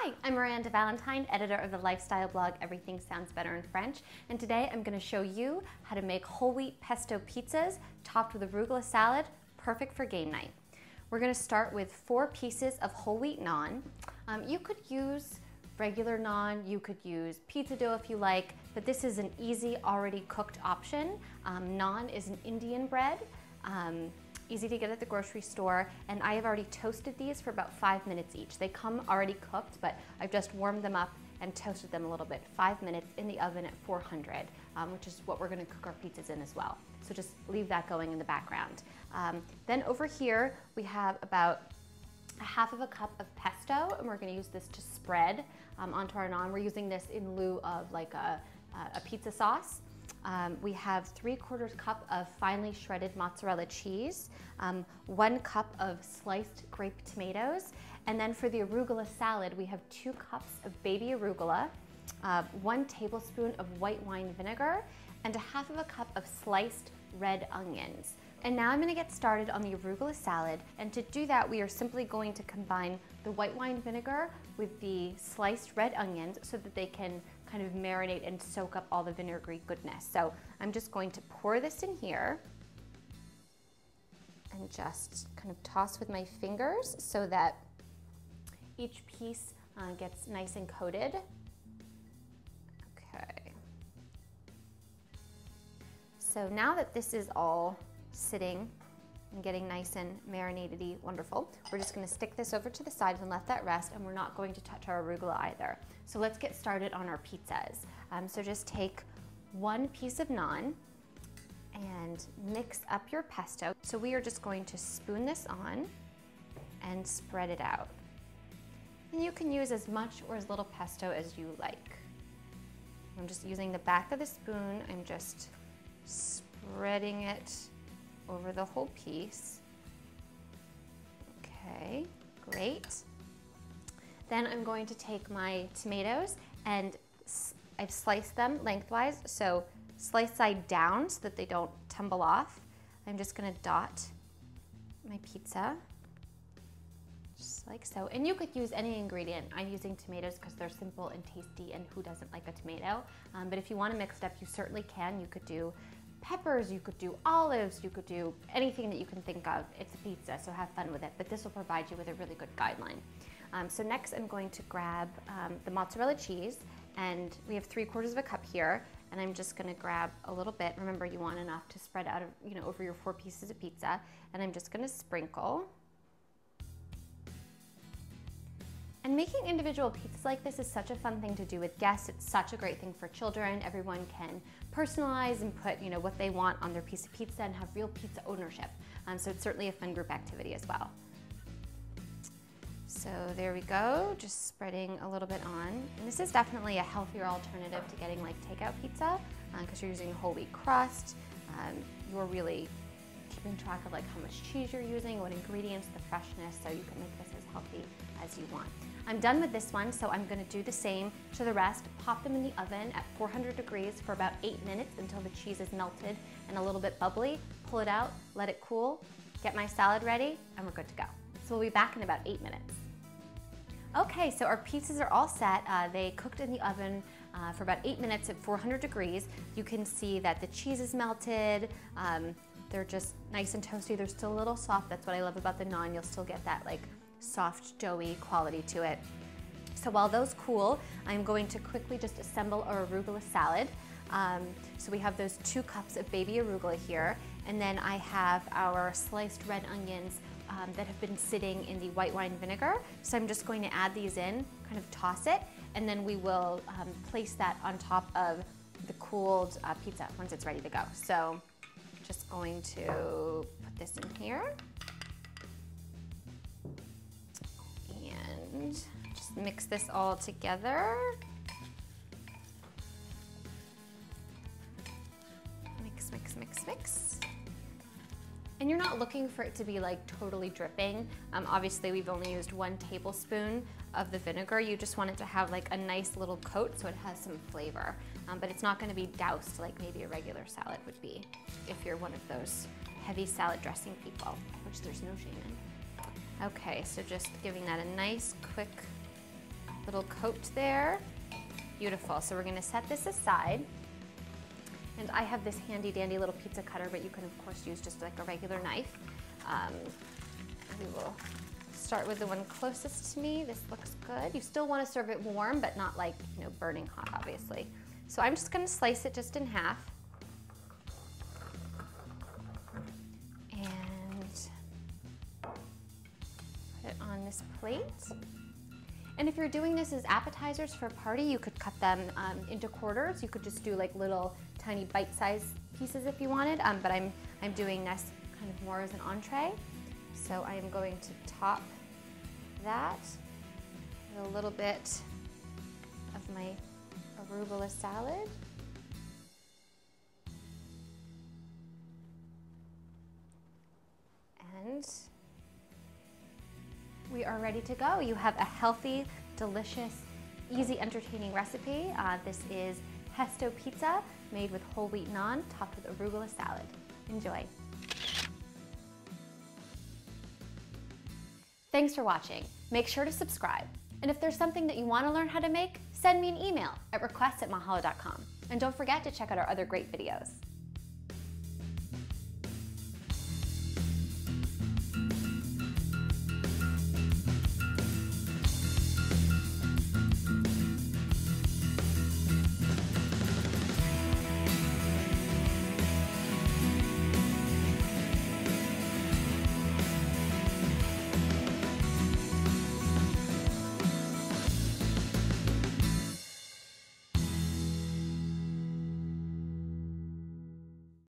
Hi, I'm Miranda Valentine, editor of the lifestyle blog Everything Sounds Better in French, and today I'm going to show you how to make whole wheat pesto pizzas topped with arugula salad, perfect for game night. We're going to start with 4 pieces of whole wheat naan. You could use regular naan, you could use pizza dough if you like, but this is an easy, already cooked option. Naan is an Indian bread. Easy to get at the grocery store, and I have already toasted these for about 5 minutes each. They come already cooked, but I've just warmed them up and toasted them a little bit. 5 minutes in the oven at 400, which is what we're gonna cook our pizzas in as well. So just leave that going in the background. Then over here, we have about a half of a cup of pesto, and we're gonna use this to spread onto our naan. We're using this in lieu of like a pizza sauce. We have 3/4 cup of finely shredded mozzarella cheese, 1 cup of sliced grape tomatoes, and then for the arugula salad, we have 2 cups of baby arugula, 1 tablespoon of white wine vinegar, and a half of a cup of sliced red onions. And now I'm going to get started on the arugula salad, and to do that we are simply going to combine the white wine vinegar with the sliced red onions so that they can kind of marinate and soak up all the vinegary goodness. So I'm just going to pour this in here and just kind of toss with my fingers so that each piece gets nice and coated. Okay. So now that this is all sitting and getting nice and marinated-y, wonderful, we're just gonna stick this over to the side and let that rest, and we're not going to touch our arugula either. So let's get started on our pizzas. So just take 1 piece of naan and mix up your pesto. So we are just going to spoon this on and spread it out. And you can use as much or as little pesto as you like. I'm just using the back of the spoon, I'm just spreading it over the whole piece. Okay, great. Then I'm going to take my tomatoes and I've sliced them lengthwise, so slice side down so that they don't tumble off. I'm just gonna dot my pizza, just like so. And you could use any ingredient. I'm using tomatoes because they're simple and tasty, and who doesn't like a tomato? But if you wanna mix it up, you certainly can. You could do peppers, you could do olives, you could do anything that you can think of. It's a pizza, so have fun with it, but this will provide you with a really good guideline. So next I'm going to grab the mozzarella cheese, and we have 3/4 of a cup here, and I'm just gonna grab a little bit. Remember, you want enough to spread out over your 4 pieces of pizza, and I'm just gonna sprinkle. And making individual pizzas like this is such a fun thing to do with guests. It's such a great thing for children. Everyone can personalize and put what they want on their piece of pizza and have real pizza ownership. So it's certainly a fun group activity as well. So there we go, just spreading a little bit on. And this is definitely a healthier alternative to getting like takeout pizza because you're using a whole wheat crust. You're really keeping track of like how much cheese you're using, what ingredients, the freshness, so you can make this as healthy as you want. I'm done with this one, so I'm gonna do the same to the rest. Pop them in the oven at 400 degrees for about 8 minutes until the cheese is melted and a little bit bubbly. Pull it out, let it cool, get my salad ready, and we're good to go. So we'll be back in about 8 minutes. Okay, so our pizzas are all set. They cooked in the oven for about 8 minutes at 400 degrees. You can see that the cheese is melted. They're just nice and toasty. They're still a little soft. That's what I love about the naan. You'll still get that like soft, doughy quality to it. So while those cool, I'm going to quickly just assemble our arugula salad. So we have those 2 cups of baby arugula here, and then I have our sliced red onions that have been sitting in the white wine vinegar. So I'm just going to add these in, kind of toss it, and then we will place that on top of the cooled pizza once it's ready to go. So just going to put this in here and just mix this all together. Mix, mix, mix, mix. And you're not looking for it to be like totally dripping. Obviously we've only used 1 tablespoon of the vinegar. You just want it to have like a nice little coat so it has some flavor. But it's not gonna be doused like maybe a regular salad would be if you're one of those heavy salad dressing people, which there's no shame in. Okay, so just giving that a nice quick little coat there. Beautiful. So we're going to set this aside. And I have this handy dandy little pizza cutter, but you can of course use just like a regular knife. We will start with the one closest to me. This looks good. You still want to serve it warm, but not like, you know, burning hot, obviously. So I'm just going to slice it just in half. And put it on this plate. And if you're doing this as appetizers for a party, you could cut them into quarters. You could just do like little tiny bite-sized pieces if you wanted, but I'm doing this kind of more as an entree. So I am going to top that with a little bit of my arugula salad. And we are ready to go. You have a healthy, delicious, easy, entertaining recipe. This is pesto pizza made with whole wheat naan topped with arugula salad. Enjoy. Thanks for watching. Make sure to subscribe. And if there's something that you want to learn how to make, send me an email at requests@mahalo.com. And don't forget to check out our other great videos.